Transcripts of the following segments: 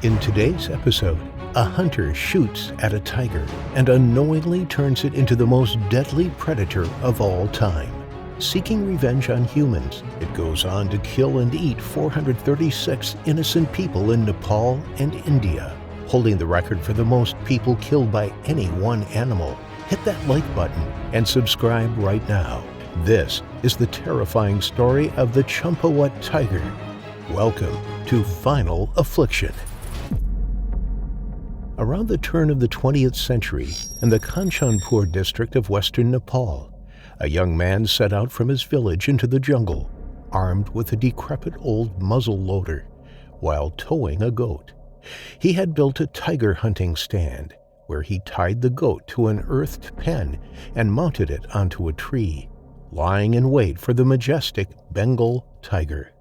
In today's episode, a hunter shoots at a tiger and unknowingly turns it into the most deadly predator of all time. Seeking revenge on humans, it goes on to kill and eat 436 innocent people in Nepal and India, holding the record for the most people killed by any one animal. Hit that like button and subscribe right now. This is the terrifying story of the Champawat Tiger. Welcome to Final Affliction. Around the turn of the 20th century, in the Champawat district of western Nepal, a young man set out from his village into the jungle, armed with a decrepit old muzzle loader, while towing a goat. He had built a tiger hunting stand, where he tied the goat to an earthed pen and mounted it onto a tree, lying in wait for the majestic Bengal tiger.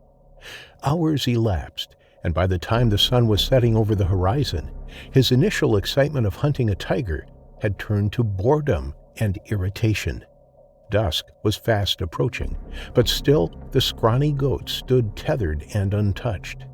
Hours elapsed, and by the time the sun was setting over the horizon, his initial excitement of hunting a tiger had turned to boredom and irritation. Dusk was fast approaching, but still the scrawny goat stood tethered and untouched.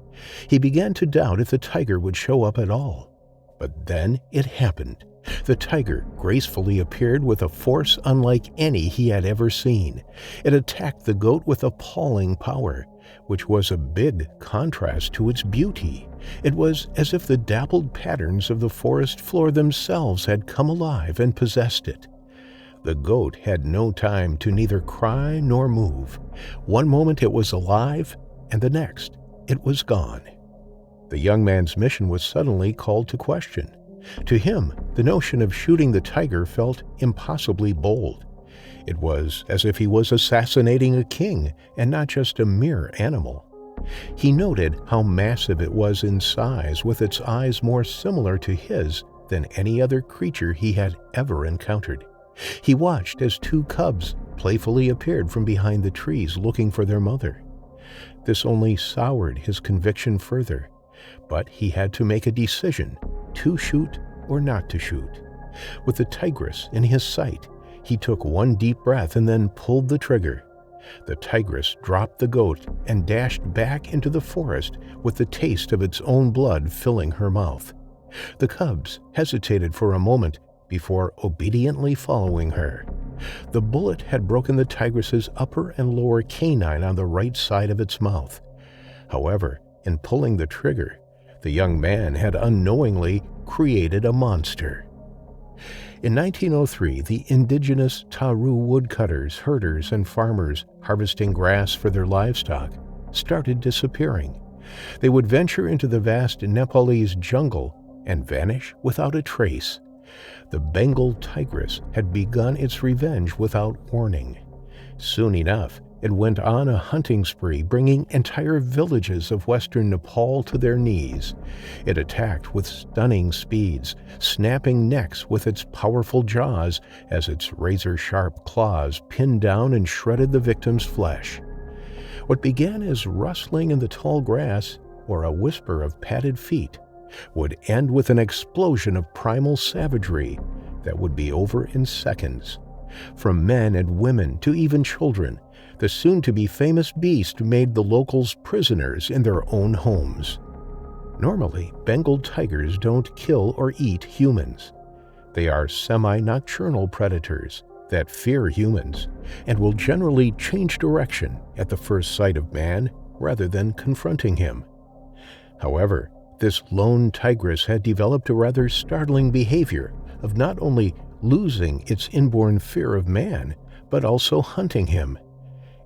He began to doubt if the tiger would show up at all. But then it happened. The tiger gracefully appeared with a force unlike any he had ever seen. It attacked the goat with appalling power, which was a big contrast to its beauty. It was as if the dappled patterns of the forest floor themselves had come alive and possessed it. The goat had no time to neither cry nor move. One moment it was alive, and the next it was gone. The young man's mission was suddenly called to question. To him, the notion of shooting the tiger felt impossibly bold. It was as if he was assassinating a king and not just a mere animal. He noted how massive it was in size, with its eyes more similar to his than any other creature he had ever encountered. He watched as two cubs playfully appeared from behind the trees looking for their mother. This only soured his conviction further, but he had to make a decision, to shoot or not to shoot. With the tigress in his sight, he took one deep breath and then pulled the trigger. The tigress dropped the goat and dashed back into the forest with the taste of its own blood filling her mouth. The cubs hesitated for a moment before obediently following her. The bullet had broken the tigress's upper and lower canine on the right side of its mouth. However, in pulling the trigger, the young man had unknowingly created a monster. In 1903, the indigenous Taru woodcutters, herders, and farmers harvesting grass for their livestock started disappearing. They would venture into the vast Nepalese jungle and vanish without a trace. The Bengal tigress had begun its revenge without warning. Soon enough, it went on a hunting spree, bringing entire villages of western Nepal to their knees. It attacked with stunning speeds, snapping necks with its powerful jaws as its razor-sharp claws pinned down and shredded the victim's flesh. What began as rustling in the tall grass or a whisper of padded feet would end with an explosion of primal savagery that would be over in seconds. From men and women to even children, the soon-to-be famous beast made the locals prisoners in their own homes. Normally, Bengal tigers don't kill or eat humans. They are semi-nocturnal predators that fear humans and will generally change direction at the first sight of man rather than confronting him. However, this lone tigress had developed a rather startling behavior of not only losing its inborn fear of man, but also hunting him.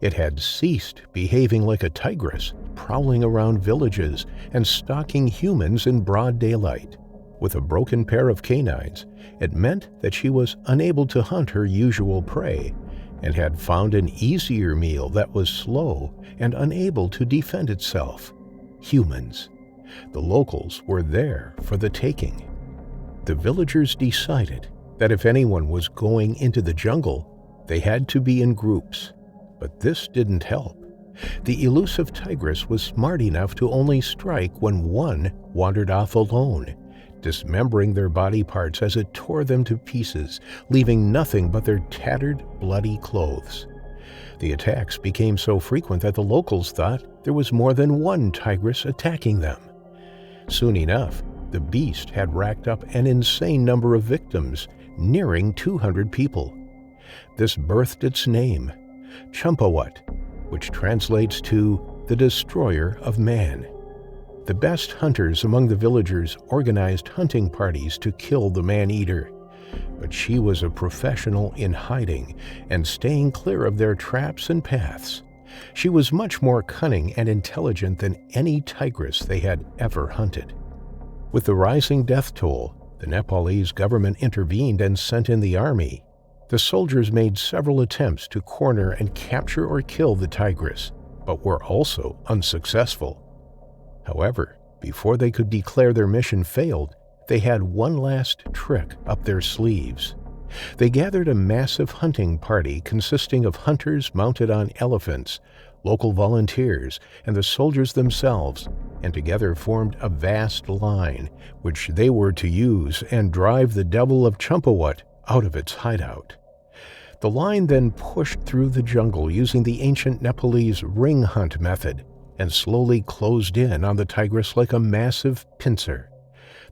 It had ceased behaving like a tigress, prowling around villages and stalking humans in broad daylight. With a broken pair of canines, it meant that she was unable to hunt her usual prey and had found an easier meal that was slow and unable to defend itself: humans. The locals were there for the taking. The villagers decided that if anyone was going into the jungle, they had to be in groups. But this didn't help. The elusive tigress was smart enough to only strike when one wandered off alone, dismembering their body parts as it tore them to pieces, leaving nothing but their tattered, bloody clothes. The attacks became so frequent that the locals thought there was more than one tigress attacking them. Soon enough, the beast had racked up an insane number of victims, nearing 200 people. This birthed its name, Champawat, which translates to the destroyer of man. The best hunters among the villagers organized hunting parties to kill the man-eater, but she was a professional in hiding and staying clear of their traps and paths. She was much more cunning and intelligent than any tigress they had ever hunted. With the rising death toll, the Nepalese government intervened and sent in the army. The soldiers made several attempts to corner and capture or kill the tigress, but were also unsuccessful. However, before they could declare their mission failed, they had one last trick up their sleeves. They gathered a massive hunting party consisting of hunters mounted on elephants, local volunteers, and the soldiers themselves, and together formed a vast line, which they were to use and drive the devil of Champawat out of its hideout. The line then pushed through the jungle using the ancient Nepalese ring hunt method, and slowly closed in on the tigress like a massive pincer.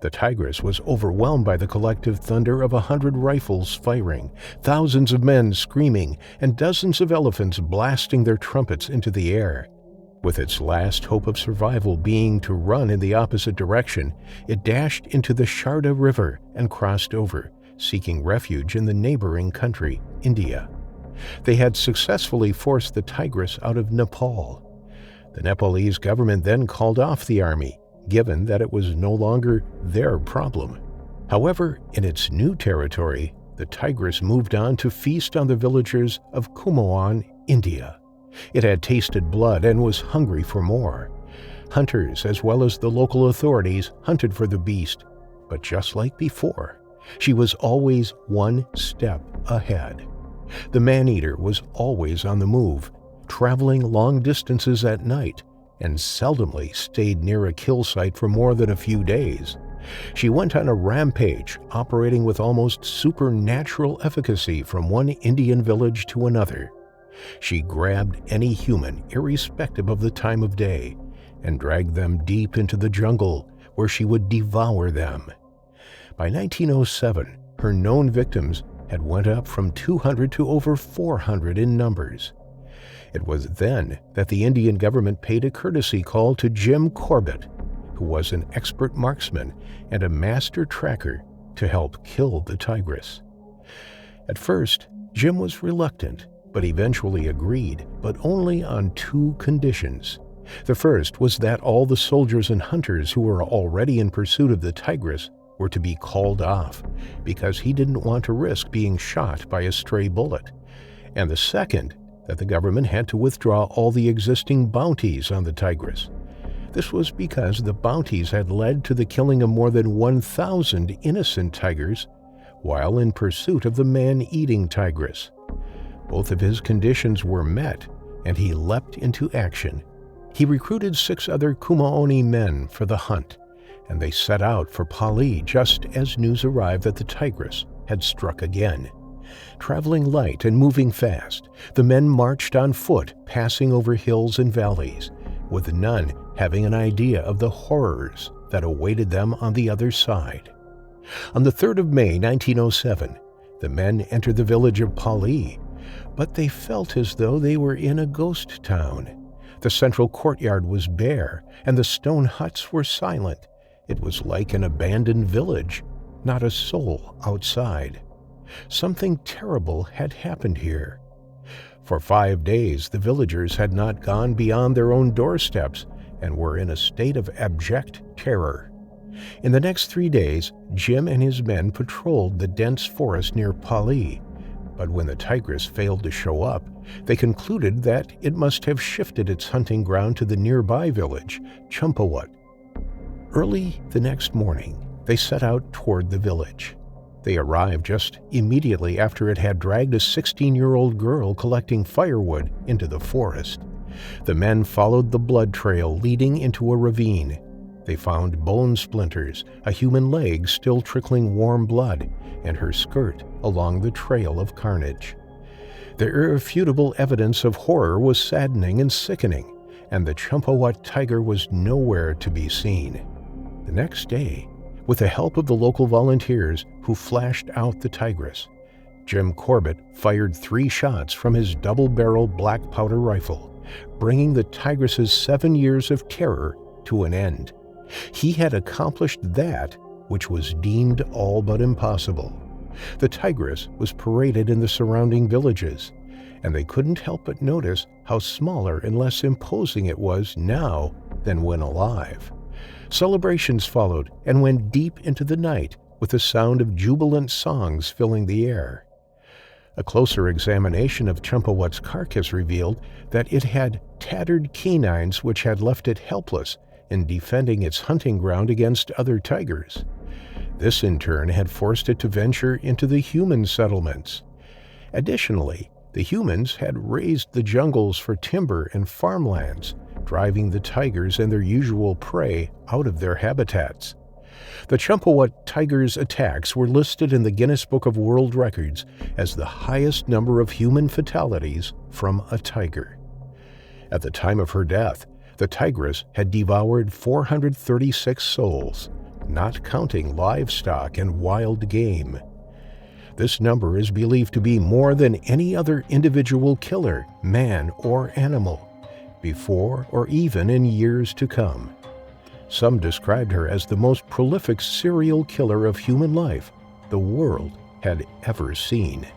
The tigress was overwhelmed by the collective thunder of 100 rifles firing, thousands of men screaming, and dozens of elephants blasting their trumpets into the air. With its last hope of survival being to run in the opposite direction, it dashed into the Sharda River and crossed over, seeking refuge in the neighboring country, India. They had successfully forced the tigress out of Nepal. The Nepalese government then called off the army, given that it was no longer their problem. However, in its new territory, the tigress moved on to feast on the villagers of Kumaon, India. It had tasted blood and was hungry for more. Hunters, as well as the local authorities, hunted for the beast, but just like before, she was always one step ahead. The man-eater was always on the move, traveling long distances at night, and seldomly stayed near a kill site for more than a few days. She went on a rampage, operating with almost supernatural efficacy from one Indian village to another. She grabbed any human, irrespective of the time of day, and dragged them deep into the jungle, where she would devour them. By 1907, her known victims had went up from 200 to over 400 in numbers. It was then that the Indian government paid a courtesy call to Jim Corbett, who was an expert marksman and a master tracker, to help kill the tigress. At first, Jim was reluctant, but eventually agreed, but only on two conditions. The first was that all the soldiers and hunters who were already in pursuit of the tigress were to be called off, because he didn't want to risk being shot by a stray bullet. And the second, that the government had to withdraw all the existing bounties on the tigress. This was because the bounties had led to the killing of more than 1,000 innocent tigers while in pursuit of the man-eating tigress. Both of his conditions were met, and he leapt into action. He recruited 6 other Kumaoni men for the hunt, and they set out for Pali just as news arrived that the tigress had struck again. Traveling light and moving fast, the men marched on foot, passing over hills and valleys, with none having an idea of the horrors that awaited them on the other side. On the 3rd of May, 1907, the men entered the village of Pali, but they felt as though they were in a ghost town. The central courtyard was bare, and the stone huts were silent. It was like an abandoned village, not a soul outside. Something terrible had happened here. For 5 days, the villagers had not gone beyond their own doorsteps and were in a state of abject terror. In the next 3 days, Jim and his men patrolled the dense forest near Pali, but when the tigress failed to show up, they concluded that it must have shifted its hunting ground to the nearby village, Champawat. Early the next morning, they set out toward the village. They arrived just immediately after it had dragged a 16-year-old girl collecting firewood into the forest. The men followed the blood trail leading into a ravine. They found bone splinters, a human leg still trickling warm blood, and her skirt along the trail of carnage. The irrefutable evidence of horror was saddening and sickening, and the Champawat tiger was nowhere to be seen. The next day, with the help of the local volunteers who flashed out the tigress, Jim Corbett fired 3 shots from his double-barrel black powder rifle, bringing the tigress's 7 years of terror to an end. He had accomplished that which was deemed all but impossible. The tigress was paraded in the surrounding villages, and they couldn't help but notice how smaller and less imposing it was now than when alive. Celebrations followed and went deep into the night, with the sound of jubilant songs filling the air. A closer examination of Champawat's carcass revealed that it had tattered canines which had left it helpless in defending its hunting ground against other tigers. This in turn had forced it to venture into the human settlements. Additionally, the humans had razed the jungles for timber and farmlands, driving the tigers and their usual prey out of their habitats. The Champawat Tiger's attacks were listed in the Guinness Book of World Records as the highest number of human fatalities from a tiger. At the time of her death, the tigress had devoured 436 souls, not counting livestock and wild game. This number is believed to be more than any other individual killer, man or animal, before or even in years to come. Some described her as the most prolific serial killer of human life the world had ever seen.